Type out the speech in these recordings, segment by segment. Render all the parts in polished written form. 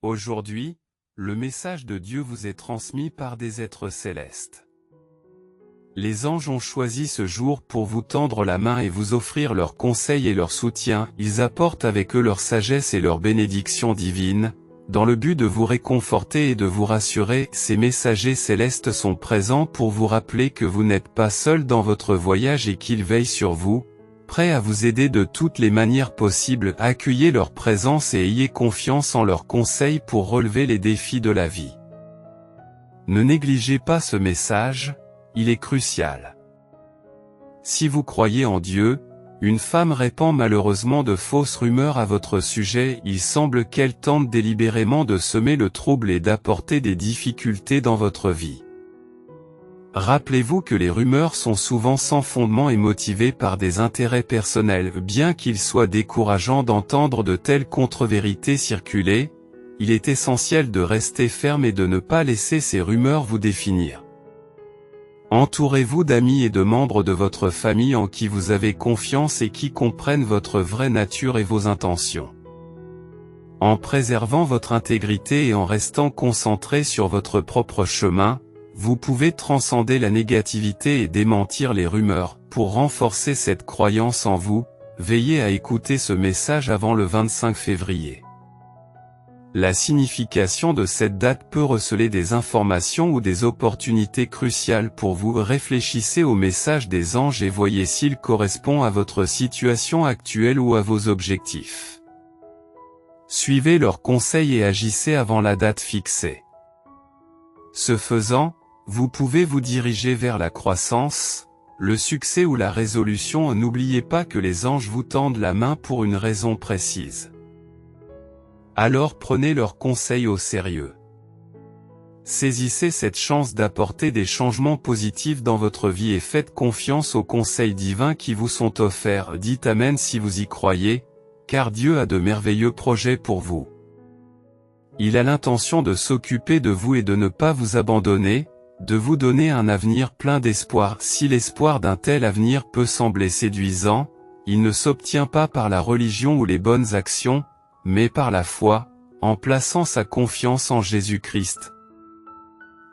Aujourd'hui, le message de Dieu vous est transmis par des êtres célestes. Les anges ont choisi ce jour pour vous tendre la main et vous offrir leurs conseils et leur soutien. Ils apportent avec eux leur sagesse et leur bénédiction divine, dans le but de vous réconforter et de vous rassurer. Ces messagers célestes sont présents pour vous rappeler que vous n'êtes pas seul dans votre voyage et qu'ils veillent sur vous, prêts à vous aider de toutes les manières possibles. Accueillez leur présence et ayez confiance en leurs conseils pour relever les défis de la vie. Ne négligez pas ce message, il est crucial. Si vous croyez en Dieu, une femme répand malheureusement de fausses rumeurs à votre sujet. Il semble qu'elle tente délibérément de semer le trouble et d'apporter des difficultés dans votre vie. Rappelez-vous que les rumeurs sont souvent sans fondement et motivées par des intérêts personnels. Bien qu'il soit décourageant d'entendre de telles contre-vérités circuler, il est essentiel de rester ferme et de ne pas laisser ces rumeurs vous définir. Entourez-vous d'amis et de membres de votre famille en qui vous avez confiance et qui comprennent votre vraie nature et vos intentions. En préservant votre intégrité et en restant concentré sur votre propre chemin, vous pouvez transcender la négativité et démentir les rumeurs. Pour renforcer cette croyance en vous, veillez à écouter ce message avant le 25 février. La signification de cette date peut receler des informations ou des opportunités cruciales pour vous. Réfléchissez au message des anges et voyez s'il correspond à votre situation actuelle ou à vos objectifs. Suivez leurs conseils et agissez avant la date fixée. Ce faisant, vous pouvez vous diriger vers la croissance, le succès ou la résolution. N'oubliez pas que les anges vous tendent la main pour une raison précise. Alors prenez leurs conseils au sérieux. Saisissez cette chance d'apporter des changements positifs dans votre vie et faites confiance aux conseils divins qui vous sont offerts. Dites Amen si vous y croyez, car Dieu a de merveilleux projets pour vous. Il a l'intention de s'occuper de vous et de ne pas vous abandonner, de vous donner un avenir plein d'espoir. Si l'espoir d'un tel avenir peut sembler séduisant, il ne s'obtient pas par la religion ou les bonnes actions, mais par la foi, en plaçant sa confiance en Jésus-Christ.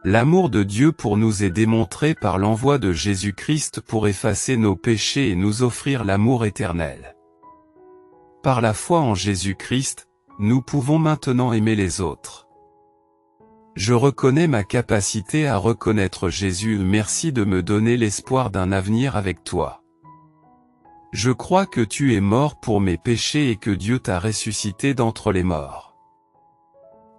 L'amour de Dieu pour nous est démontré par l'envoi de Jésus-Christ pour effacer nos péchés et nous offrir l'amour éternel. Par la foi en Jésus-Christ, nous pouvons maintenant aimer les autres. Je reconnais ma capacité à reconnaître Jésus. Merci de me donner l'espoir d'un avenir avec toi. Je crois que tu es mort pour mes péchés et que Dieu t'a ressuscité d'entre les morts.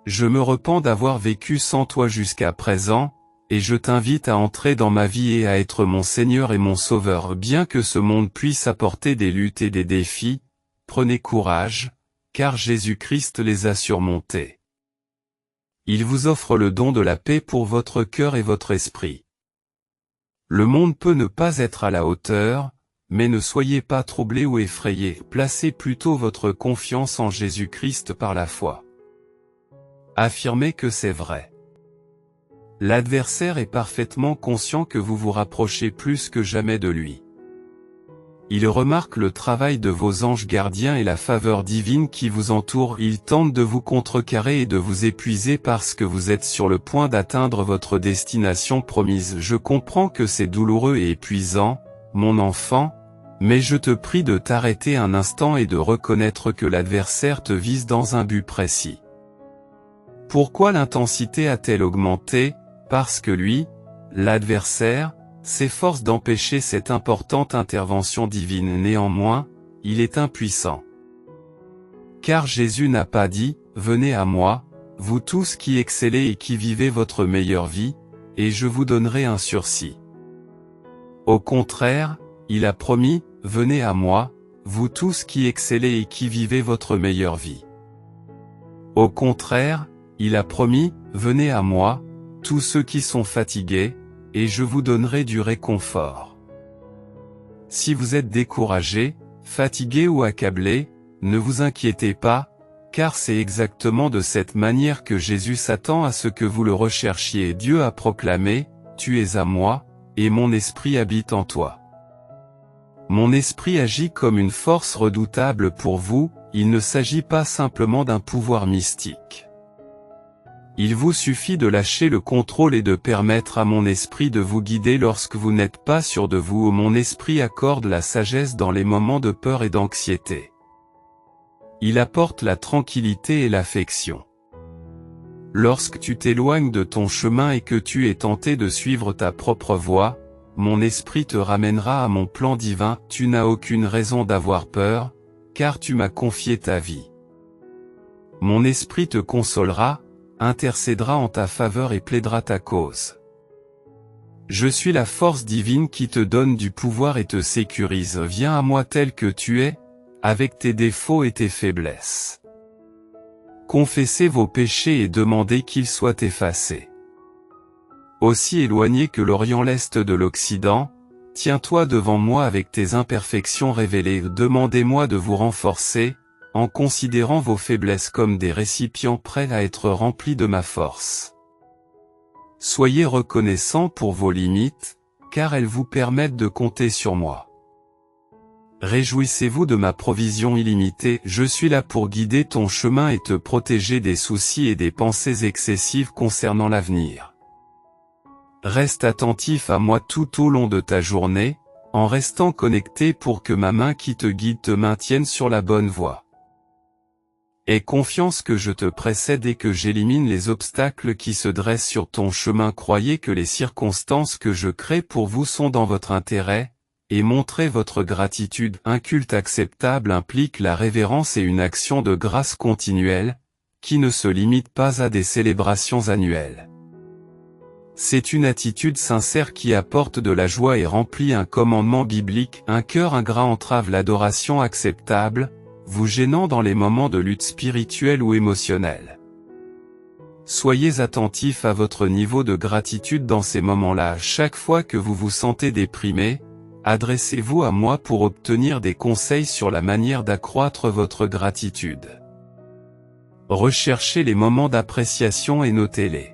Je me repens d'avoir vécu sans toi jusqu'à présent, et je t'invite à entrer dans ma vie et à être mon Seigneur et mon Sauveur. Bien que ce monde puisse apporter des luttes et des défis, prenez courage, car Jésus-Christ les a surmontés. Il vous offre le don de la paix pour votre cœur et votre esprit. Le monde peut ne pas être à la hauteur, mais ne soyez pas troublés ou effrayés. Placez plutôt votre confiance en Jésus-Christ par la foi. Affirmez que c'est vrai. L'adversaire est parfaitement conscient que vous vous rapprochez plus que jamais de lui. Il remarque le travail de vos anges gardiens et la faveur divine qui vous entoure. Il tente de vous contrecarrer et de vous épuiser parce que vous êtes sur le point d'atteindre votre destination promise. Je comprends que c'est douloureux et épuisant, mon enfant, mais je te prie de t'arrêter un instant et de reconnaître que l'adversaire te vise dans un but précis. Pourquoi l'intensité a-t-elle augmenté? Parce que lui, l'adversaire, s'efforce d'empêcher cette importante intervention divine. Néanmoins, il est impuissant. Car Jésus n'a pas dit « Venez à moi, vous tous qui excellez et qui vivez votre meilleure vie, et je vous donnerai un sursis ». Au contraire, il a promis « Venez à moi, vous tous qui excellez et qui vivez votre meilleure vie ». Au contraire, il a promis « Venez à moi, tous ceux qui sont fatigués, et je vous donnerai du réconfort ». Si vous êtes découragé, fatigué ou accablé, ne vous inquiétez pas, car c'est exactement de cette manière que Jésus s'attend à ce que vous le recherchiez. Dieu a proclamé « Tu es à moi, et mon esprit habite en toi ». Mon esprit agit comme une force redoutable pour vous. Il ne s'agit pas simplement d'un pouvoir mystique. Il vous suffit de lâcher le contrôle et de permettre à mon esprit de vous guider lorsque vous n'êtes pas sûr de vous. Mon esprit accorde la sagesse dans les moments de peur et d'anxiété. Il apporte la tranquillité et l'affection. Lorsque tu t'éloignes de ton chemin et que tu es tenté de suivre ta propre voie, mon esprit te ramènera à mon plan divin. Tu n'as aucune raison d'avoir peur, car tu m'as confié ta vie. Mon esprit te consolera, intercédera en ta faveur et plaidera ta cause. Je suis la force divine qui te donne du pouvoir et te sécurise. Viens à moi tel que tu es, avec tes défauts et tes faiblesses. Confessez vos péchés et demandez qu'ils soient effacés. Aussi éloigné que l'Orient l'Est de l'Occident, tiens-toi devant moi avec tes imperfections révélées. Demandez-moi de vous renforcer, en considérant vos faiblesses comme des récipients prêts à être remplis de ma force. Soyez reconnaissants pour vos limites, car elles vous permettent de compter sur moi. Réjouissez-vous de ma provision illimitée. Je suis là pour guider ton chemin et te protéger des soucis et des pensées excessives concernant l'avenir. Reste attentif à moi tout au long de ta journée, en restant connecté pour que ma main qui te guide te maintienne sur la bonne voie. Aie confiance que je te précède et que j'élimine les obstacles qui se dressent sur ton chemin. Croyez que les circonstances que je crée pour vous sont dans votre intérêt, et montrez votre gratitude. Un culte acceptable implique la révérence et une action de grâce continuelle, qui ne se limite pas à des célébrations annuelles. C'est une attitude sincère qui apporte de la joie et remplit un commandement biblique. Un cœur ingrat entrave l'adoration acceptable, vous gênant dans les moments de lutte spirituelle ou émotionnelle. Soyez attentif à votre niveau de gratitude dans ces moments-là. Chaque fois que vous vous sentez déprimé, adressez-vous à moi pour obtenir des conseils sur la manière d'accroître votre gratitude. Recherchez les moments d'appréciation et notez-les.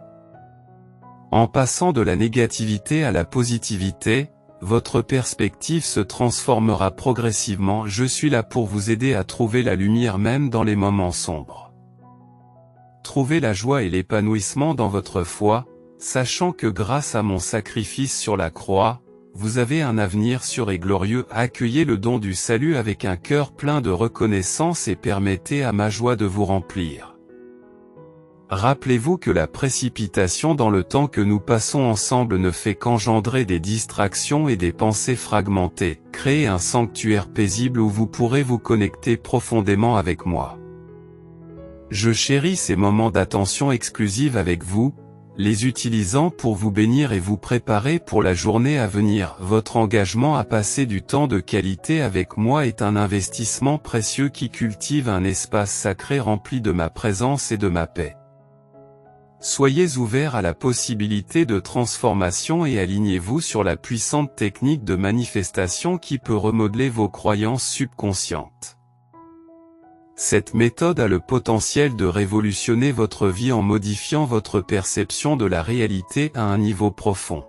En passant de la négativité à la positivité, votre perspective se transformera progressivement. Je suis là pour vous aider à trouver la lumière même dans les moments sombres. Trouvez la joie et l'épanouissement dans votre foi, sachant que grâce à mon sacrifice sur la croix, vous avez un avenir sûr et glorieux. Accueillez le don du salut avec un cœur plein de reconnaissance et permettez à ma joie de vous remplir. Rappelez-vous que la précipitation dans le temps que nous passons ensemble ne fait qu'engendrer des distractions et des pensées fragmentées. Créez un sanctuaire paisible où vous pourrez vous connecter profondément avec moi. Je chéris ces moments d'attention exclusive avec vous, les utilisant pour vous bénir et vous préparer pour la journée à venir. Votre engagement à passer du temps de qualité avec moi est un investissement précieux qui cultive un espace sacré rempli de ma présence et de ma paix. Soyez ouverts à la possibilité de transformation et alignez-vous sur la puissante technique de manifestation qui peut remodeler vos croyances subconscientes. Cette méthode a le potentiel de révolutionner votre vie en modifiant votre perception de la réalité à un niveau profond.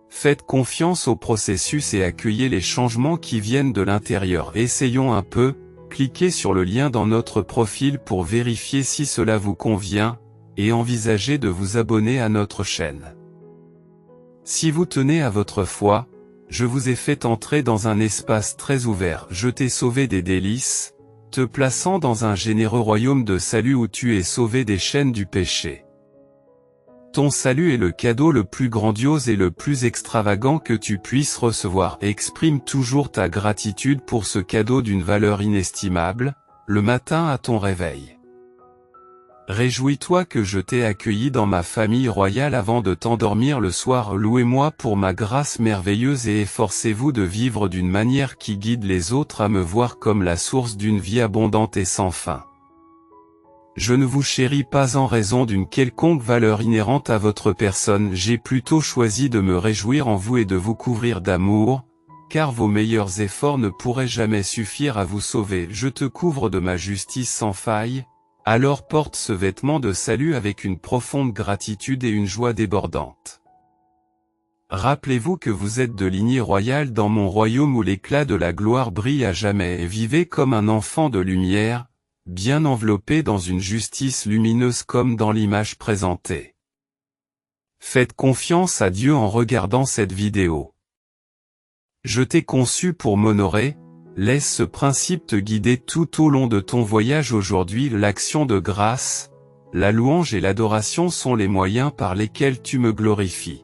Faites confiance au processus et accueillez les changements qui viennent de l'intérieur. Essayons un peu, cliquez sur le lien dans notre profil pour vérifier si cela vous convient, et envisagez de vous abonner à notre chaîne. Si vous tenez à votre foi, je vous ai fait entrer dans un espace très ouvert. Je t'ai sauvé des délices, te plaçant dans un généreux royaume de salut où tu es sauvé des chaînes du péché. Ton salut est le cadeau le plus grandiose et le plus extravagant que tu puisses recevoir. Exprime toujours ta gratitude pour ce cadeau d'une valeur inestimable, le matin à ton réveil. Réjouis-toi que je t'ai accueilli dans ma famille royale avant de t'endormir le soir. Louez-moi pour ma grâce merveilleuse et efforcez-vous de vivre d'une manière qui guide les autres à me voir comme la source d'une vie abondante et sans fin. Je ne vous chéris pas en raison d'une quelconque valeur inhérente à votre personne. J'ai plutôt choisi de me réjouir en vous et de vous couvrir d'amour, car vos meilleurs efforts ne pourraient jamais suffire à vous sauver. Je te couvre de ma justice sans faille. Alors porte ce vêtement de salut avec une profonde gratitude et une joie débordante. Rappelez-vous que vous êtes de lignée royale dans mon royaume où l'éclat de la gloire brille à jamais et vivez comme un enfant de lumière, bien enveloppé dans une justice lumineuse comme dans l'image présentée. Faites confiance à Dieu en regardant cette vidéo. Je t'ai conçu pour m'honorer, laisse ce principe te guider tout au long de ton voyage aujourd'hui. L'action de grâce, la louange et l'adoration sont les moyens par lesquels tu me glorifies.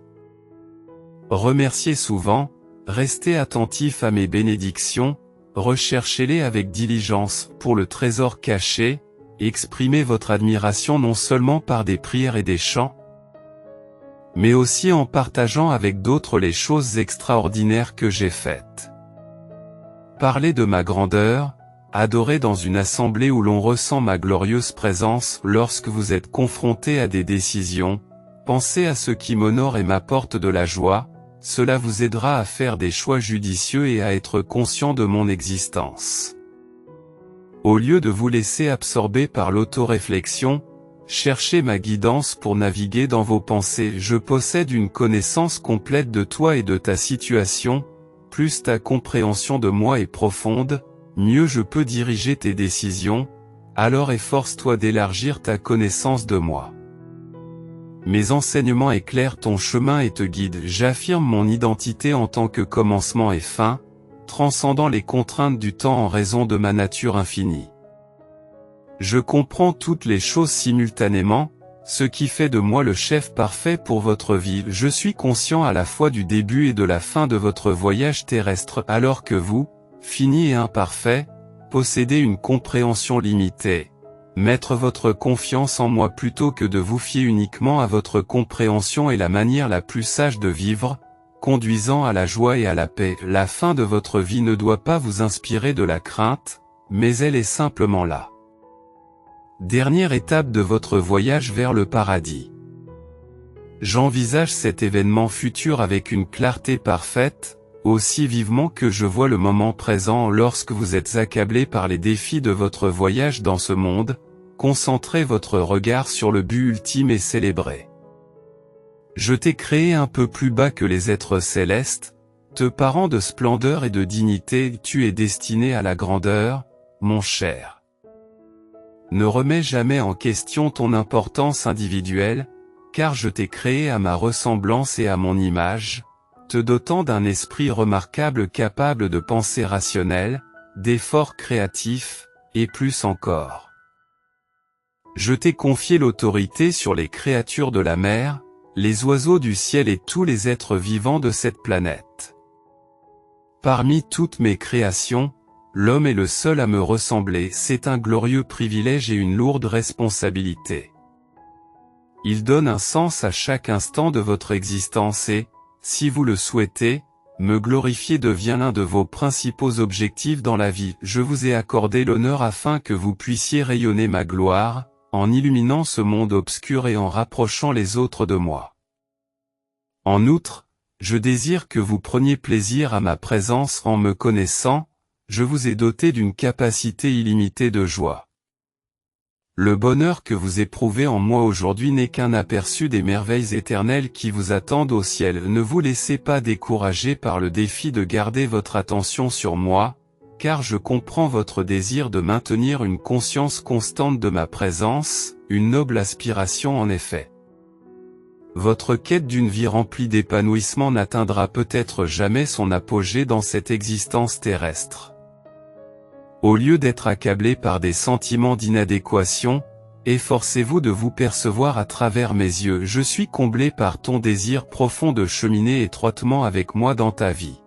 Remerciez souvent, restez attentif à mes bénédictions, recherchez-les avec diligence pour le trésor caché, exprimez votre admiration non seulement par des prières et des chants, mais aussi en partageant avec d'autres les choses extraordinaires que j'ai faites. Parlez de ma grandeur, adorez dans une assemblée où l'on ressent ma glorieuse présence. Lorsque vous êtes confronté à des décisions, pensez à ce qui m'honore et m'apporte de la joie, cela vous aidera à faire des choix judicieux et à être conscient de mon existence. Au lieu de vous laisser absorber par l'autoréflexion, cherchez ma guidance pour naviguer dans vos pensées. Je possède une connaissance complète de toi et de ta situation. Plus ta compréhension de moi est profonde, mieux je peux diriger tes décisions, alors efforce-toi d'élargir ta connaissance de moi. Mes enseignements éclairent ton chemin et te guident. J'affirme mon identité en tant que commencement et fin, transcendant les contraintes du temps en raison de ma nature infinie. Je comprends toutes les choses simultanément, ce qui fait de moi le chef parfait pour votre vie. Je suis conscient à la fois du début et de la fin de votre voyage terrestre, alors que vous, fini et imparfait, possédez une compréhension limitée. Mettre votre confiance en moi plutôt que de vous fier uniquement à votre compréhension est la manière la plus sage de vivre, conduisant à la joie et à la paix. La fin de votre vie ne doit pas vous inspirer de la crainte, mais elle est simplement là. Dernière étape de votre voyage vers le paradis. J'envisage cet événement futur avec une clarté parfaite, aussi vivement que je vois le moment présent. Lorsque vous êtes accablé par les défis de votre voyage dans ce monde, concentrez votre regard sur le but ultime et célébrez. Je t'ai créé un peu plus bas que les êtres célestes, te parant de splendeur et de dignité. Tu es destiné à la grandeur, mon cher. Ne remets jamais en question ton importance individuelle, car je t'ai créé à ma ressemblance et à mon image, te dotant d'un esprit remarquable capable de pensée rationnelle, d'efforts créatifs, et plus encore. Je t'ai confié l'autorité sur les créatures de la mer, les oiseaux du ciel et tous les êtres vivants de cette planète. Parmi toutes mes créations, l'homme est le seul à me ressembler. C'est un glorieux privilège et une lourde responsabilité. Il donne un sens à chaque instant de votre existence et, si vous le souhaitez, me glorifier devient l'un de vos principaux objectifs dans la vie. Je vous ai accordé l'honneur afin que vous puissiez rayonner ma gloire, en illuminant ce monde obscur et en rapprochant les autres de moi. En outre, je désire que vous preniez plaisir à ma présence. En me connaissant, je vous ai doté d'une capacité illimitée de joie. Le bonheur que vous éprouvez en moi aujourd'hui n'est qu'un aperçu des merveilles éternelles qui vous attendent au ciel. Ne vous laissez pas décourager par le défi de garder votre attention sur moi, car je comprends votre désir de maintenir une conscience constante de ma présence, une noble aspiration en effet. Votre quête d'une vie remplie d'épanouissement n'atteindra peut-être jamais son apogée dans cette existence terrestre. Au lieu d'être accablé par des sentiments d'inadéquation, efforcez-vous de vous percevoir à travers mes yeux. Je suis comblé par ton désir profond de cheminer étroitement avec moi dans ta vie.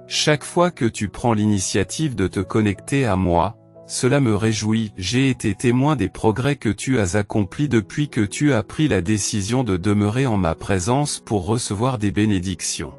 Chaque fois que tu prends l'initiative de te connecter à moi, cela me réjouit. J'ai été témoin des progrès que tu as accomplis depuis que tu as pris la décision de demeurer en ma présence pour recevoir des bénédictions.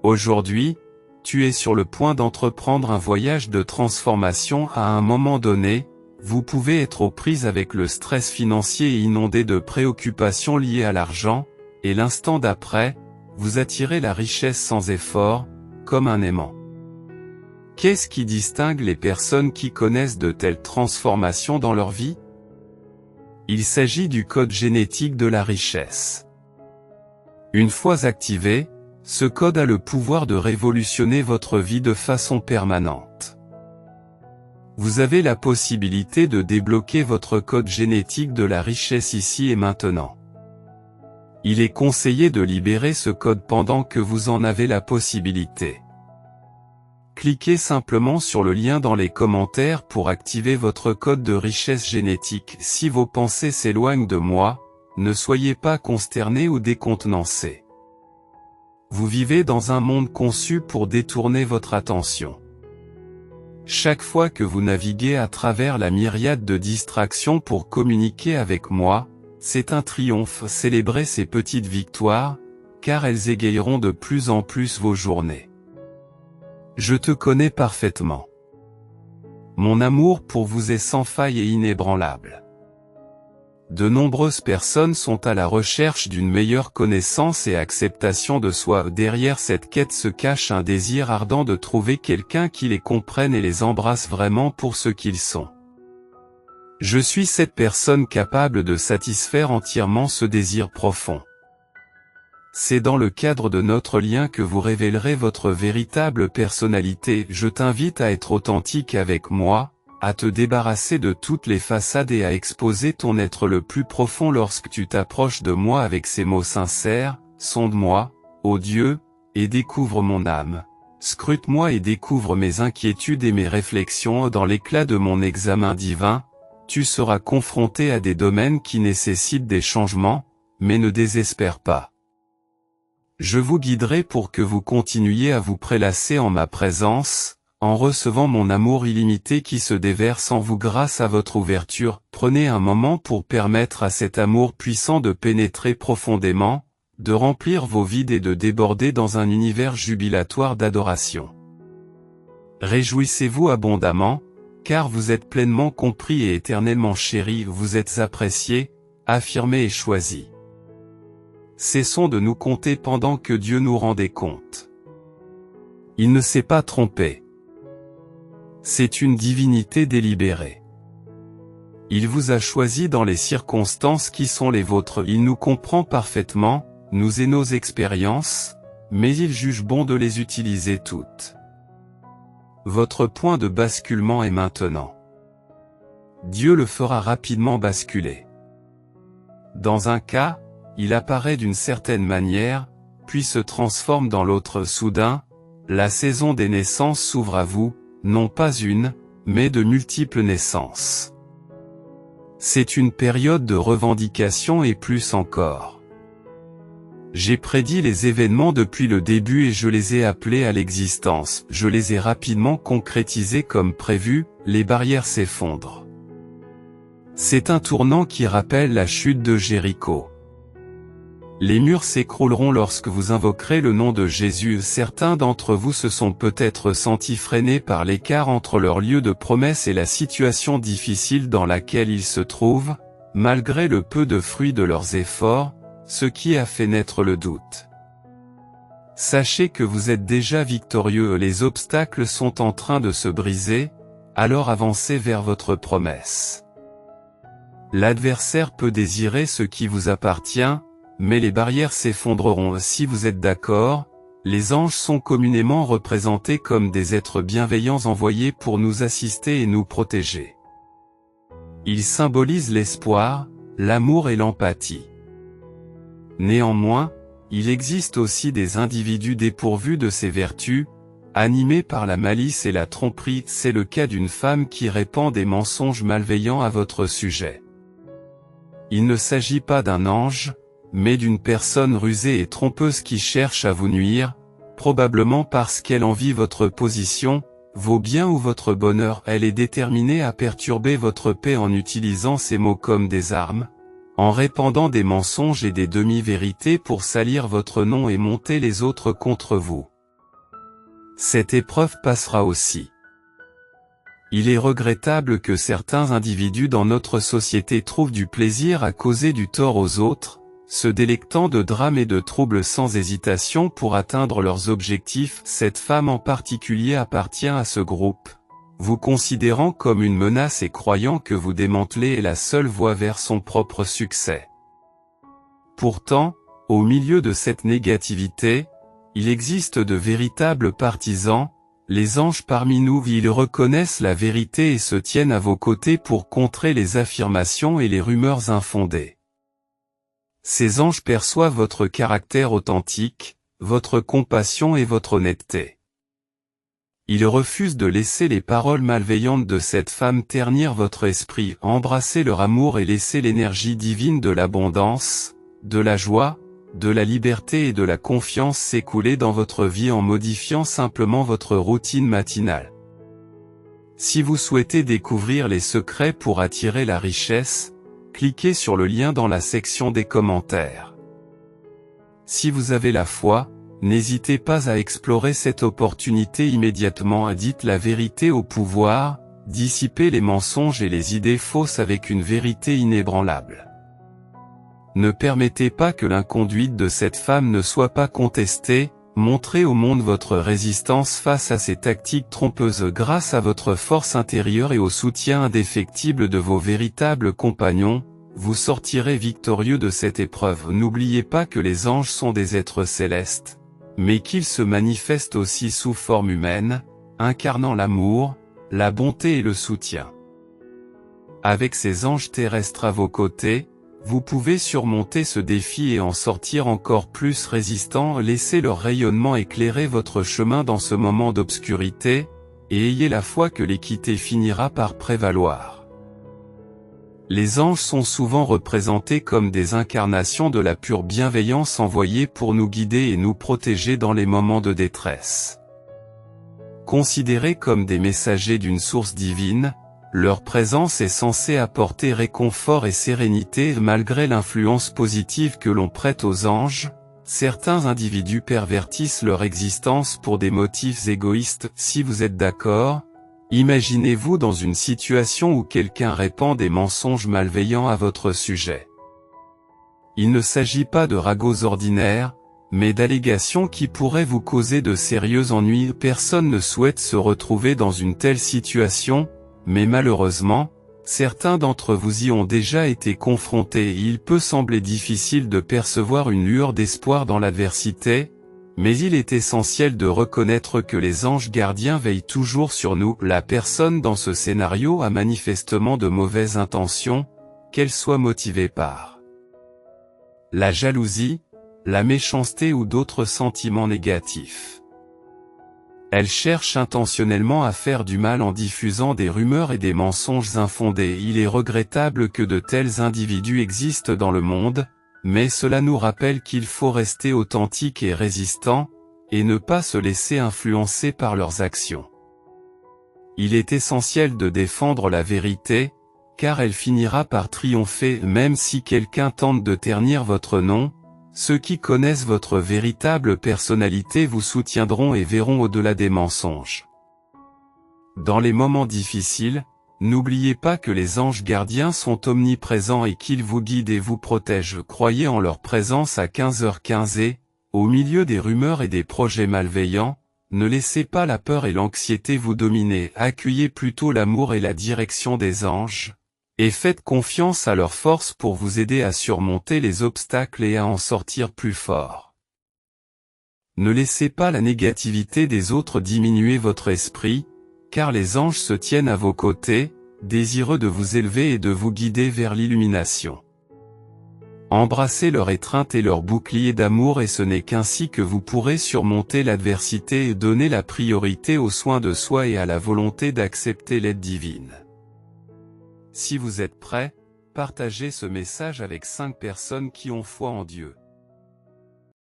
Aujourd'hui, tu es sur le point d'entreprendre un voyage de transformation. À un moment donné, vous pouvez être aux prises avec le stress financier et inondé de préoccupations liées à l'argent, et l'instant d'après, vous attirez la richesse sans effort, comme un aimant. Qu'est-ce qui distingue les personnes qui connaissent de telles transformations dans leur vie? Il s'agit du code génétique de la richesse. Une fois activé, ce code a le pouvoir de révolutionner votre vie de façon permanente. Vous avez la possibilité de débloquer votre code génétique de la richesse ici et maintenant. Il est conseillé de libérer ce code pendant que vous en avez la possibilité. Cliquez simplement sur le lien dans les commentaires pour activer votre code de richesse génétique. Si vos pensées s'éloignent de moi, ne soyez pas consternés ou décontenancés. Vous vivez dans un monde conçu pour détourner votre attention. Chaque fois que vous naviguez à travers la myriade de distractions pour communiquer avec moi, c'est un triomphe. Célébrez ces petites victoires, car elles égayeront de plus en plus vos journées. Je te connais parfaitement. Mon amour pour vous est sans faille et inébranlable. De nombreuses personnes sont à la recherche d'une meilleure connaissance et acceptation de soi. Derrière cette quête se cache un désir ardent de trouver quelqu'un qui les comprenne et les embrasse vraiment pour ce qu'ils sont. Je suis cette personne capable de satisfaire entièrement ce désir profond. C'est dans le cadre de notre lien que vous révélerez votre véritable personnalité. Je t'invite à être authentique avec moi, à te débarrasser de toutes les façades et à exposer ton être le plus profond lorsque tu t'approches de moi avec ces mots sincères. Sonde-moi, ô Dieu, et découvre mon âme. Scrute-moi et découvre mes inquiétudes et mes réflexions. Dans l'éclat de mon examen divin, tu seras confronté à des domaines qui nécessitent des changements, mais ne désespère pas. Je vous guiderai pour que vous continuiez à vous prélasser en ma présence, en recevant mon amour illimité qui se déverse en vous grâce à votre ouverture. Prenez un moment pour permettre à cet amour puissant de pénétrer profondément, de remplir vos vides et de déborder dans un univers jubilatoire d'adoration. Réjouissez-vous abondamment, car vous êtes pleinement compris et éternellement chéri. Vous êtes apprécié, affirmé et choisi. Cessons de nous compter pendant que Dieu nous rendait compte. Il ne s'est pas trompé. C'est une divinité délibérée. Il vous a choisi dans les circonstances qui sont les vôtres. Il nous comprend parfaitement, nous et nos expériences, mais il juge bon de les utiliser toutes. Votre point de basculement est maintenant. Dieu le fera rapidement basculer. Dans un cas, il apparaît d'une certaine manière, puis se transforme dans l'autre. Soudain, la saison des naissances s'ouvre à vous, non pas une, mais de multiples naissances. C'est une période de revendication et plus encore. J'ai prédit les événements depuis le début et je les ai appelés à l'existence. Je les ai rapidement concrétisés comme prévu, les barrières s'effondrent. C'est un tournant qui rappelle la chute de Jéricho. Les murs s'écrouleront lorsque vous invoquerez le nom de Jésus. Certains d'entre vous se sont peut-être sentis freinés par l'écart entre leur lieu de promesse et la situation difficile dans laquelle ils se trouvent, malgré le peu de fruits de leurs efforts, ce qui a fait naître le doute. Sachez que vous êtes déjà victorieux. Les obstacles sont en train de se briser, alors avancez vers votre promesse. L'adversaire peut désirer ce qui vous appartient, mais les barrières s'effondreront. Si vous êtes d'accord, les anges sont communément représentés comme des êtres bienveillants envoyés pour nous assister et nous protéger. Ils symbolisent l'espoir, l'amour et l'empathie. Néanmoins, il existe aussi des individus dépourvus de ces vertus, animés par la malice et la tromperie. C'est le cas d'une femme qui répand des mensonges malveillants à votre sujet. Il ne s'agit pas d'un ange, mais d'une personne rusée et trompeuse qui cherche à vous nuire, probablement parce qu'elle envie votre position, vos biens ou votre bonheur. Elle est déterminée à perturber votre paix en utilisant ces mots comme des armes, en répandant des mensonges et des demi-vérités pour salir votre nom et monter les autres contre vous. Cette épreuve passera aussi. Il est regrettable que certains individus dans notre société trouvent du plaisir à causer du tort aux autres, se délectant de drames et de troubles sans hésitation pour atteindre leurs objectifs. Cette femme en particulier appartient à ce groupe, vous considérant comme une menace et croyant que vous démanteler est la seule voie vers son propre succès. Pourtant, au milieu de cette négativité, il existe de véritables partisans, Les anges parmi nous, ils reconnaissent la vérité et se tiennent à vos côtés pour contrer les affirmations et les rumeurs infondées. Ces anges perçoivent votre caractère authentique, votre compassion et votre honnêteté. Ils refusent de laisser les paroles malveillantes de cette femme ternir votre esprit. Embrassez leur amour et laissez l'énergie divine de l'abondance, de la joie, de la liberté et de la confiance s'écouler dans votre vie en modifiant simplement votre routine matinale. Si vous souhaitez découvrir les secrets pour attirer la richesse, cliquez sur le lien dans la section des commentaires. Si vous avez la foi, n'hésitez pas à explorer cette opportunité immédiatement. Dites la vérité au pouvoir, dissipez les mensonges et les idées fausses avec une vérité inébranlable. Ne permettez pas que l'inconduite de cette femme ne soit pas contestée, montrez au monde votre résistance face à ces tactiques trompeuses grâce à votre force intérieure et au soutien indéfectible de vos véritables compagnons, vous sortirez victorieux de cette épreuve. N'oubliez pas que les anges sont des êtres célestes, mais qu'ils se manifestent aussi sous forme humaine, incarnant l'amour, la bonté et le soutien. Avec ces anges terrestres à vos côtés, vous pouvez surmonter ce défi et en sortir encore plus résistant. Laissez leur rayonnement éclairer votre chemin dans ce moment d'obscurité, et ayez la foi que l'équité finira par prévaloir. Les anges sont souvent représentés comme des incarnations de la pure bienveillance envoyées pour nous guider et nous protéger dans les moments de détresse. Considérés comme des messagers d'une source divine, leur présence est censée apporter réconfort et sérénité. Malgré l'influence positive que l'on prête aux anges, certains individus pervertissent leur existence pour des motifs égoïstes. Si vous êtes d'accord, imaginez-vous dans une situation où quelqu'un répand des mensonges malveillants à votre sujet. Il ne s'agit pas de ragots ordinaires, mais d'allégations qui pourraient vous causer de sérieux ennuis. Personne ne souhaite se retrouver dans une telle situation, mais malheureusement, certains d'entre vous y ont déjà été confrontés. Il peut sembler difficile de percevoir une lueur d'espoir dans l'adversité, mais il est essentiel de reconnaître que les anges gardiens veillent toujours sur nous. La personne dans ce scénario a manifestement de mauvaises intentions, qu'elle soit motivée par la jalousie, la méchanceté ou d'autres sentiments négatifs. Elle cherche intentionnellement à faire du mal en diffusant des rumeurs et des mensonges infondés. Il est regrettable que de tels individus existent dans le monde, mais cela nous rappelle qu'il faut rester authentique et résistant, et ne pas se laisser influencer par leurs actions. Il est essentiel de défendre la vérité, car elle finira par triompher. Même si quelqu'un tente de ternir votre nom, ceux qui connaissent votre véritable personnalité vous soutiendront et verront au-delà des mensonges. Dans les moments difficiles, n'oubliez pas que les anges gardiens sont omniprésents et qu'ils vous guident et vous protègent. Croyez en leur présence à 15h15 et, au milieu des rumeurs et des projets malveillants, ne laissez pas la peur et l'anxiété vous dominer. Accueillez plutôt l'amour et la direction des anges, et faites confiance à leur force pour vous aider à surmonter les obstacles et à en sortir plus fort. Ne laissez pas la négativité des autres diminuer votre esprit, car les anges se tiennent à vos côtés, désireux de vous élever et de vous guider vers l'illumination. Embrassez leur étreinte et leur bouclier d'amour et ce n'est qu'ainsi que vous pourrez surmonter l'adversité et donner la priorité aux soins de soi et à la volonté d'accepter l'aide divine. Si vous êtes prêts, partagez ce message avec 5 personnes qui ont foi en Dieu.